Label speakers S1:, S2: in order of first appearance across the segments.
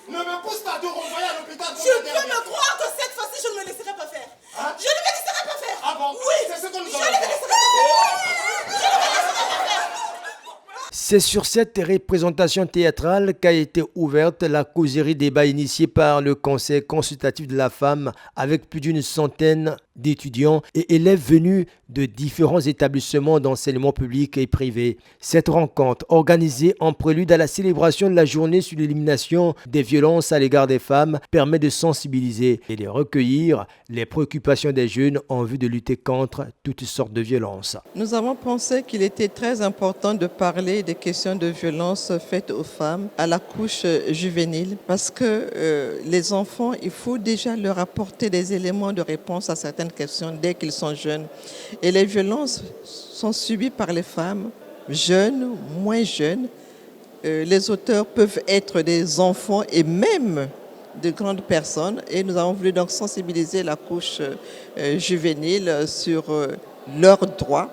S1: Ne me pousse pas de renvoyer à l'hôpital.
S2: Tu peux me croire que cette fois-ci, je ne me laisserai pas faire.
S1: Hein?
S2: Je ne me laisserai pas faire.
S1: Ah bon?
S2: Oui.
S1: C'est ce que nous
S2: Je
S1: allons
S2: ne me
S1: faire.
S2: laisserai pas faire. Je ne me laisserai pas faire.
S3: C'est sur cette représentation théâtrale qu'a été ouverte la causerie débat initiée par le Conseil consultatif de la femme avec plus d'une centaine d'étudiants et élèves venus de différents établissements d'enseignement public et privé. Cette rencontre, organisée en prélude à la célébration de la journée sur l'élimination des violences à l'égard des femmes, permet de sensibiliser et de recueillir les préoccupations des jeunes en vue de lutter contre toutes sortes de violences.
S4: Nous avons pensé qu'il était très important de parler des questions de violence faites aux femmes à la couche juvénile parce que les enfants, il faut déjà leur apporter des éléments de réponse à certaines questions dès qu'ils sont jeunes. Et les violences sont subies par les femmes, jeunes, moins jeunes. Les auteurs peuvent être des enfants et même de grandes personnes. Et nous avons voulu donc sensibiliser la couche juvénile sur leurs droits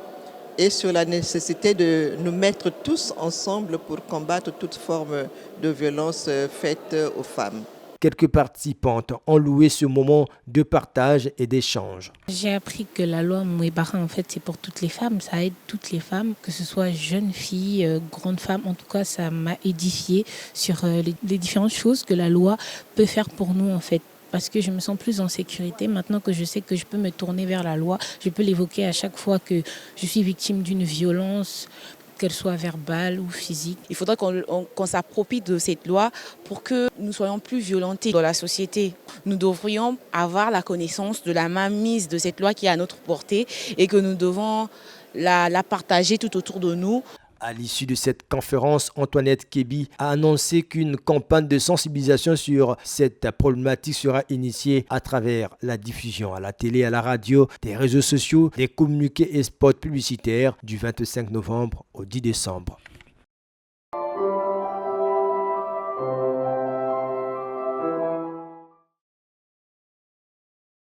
S4: et sur la nécessité de nous mettre tous ensemble pour combattre toute forme de violence faite aux femmes.
S3: Quelques participantes ont loué ce moment de partage et d'échange.
S5: J'ai appris que la loi Mouébara, en fait, c'est pour toutes les femmes. Ça aide toutes les femmes, que ce soit jeunes filles, grandes femmes. En tout cas, ça m'a édifié sur les différentes choses que la loi peut faire pour nous, en fait. Parce que je me sens plus en sécurité. Maintenant que je sais que je peux me tourner vers la loi, je peux l'évoquer à chaque fois que je suis victime d'une violence, qu'elle soit verbale ou physique.
S6: Il faudrait qu'on s'approprie de cette loi pour que nous soyons plus violentés dans la société. Nous devrions avoir la connaissance de la mainmise de cette loi qui est à notre portée et que nous devons la partager tout autour de nous.
S3: À l'issue de cette conférence, Antoinette Kébi a annoncé qu'une campagne de sensibilisation sur cette problématique sera initiée à travers la diffusion à la télé, à la radio, des réseaux sociaux, des communiqués et spots publicitaires du 25 novembre au 10 décembre.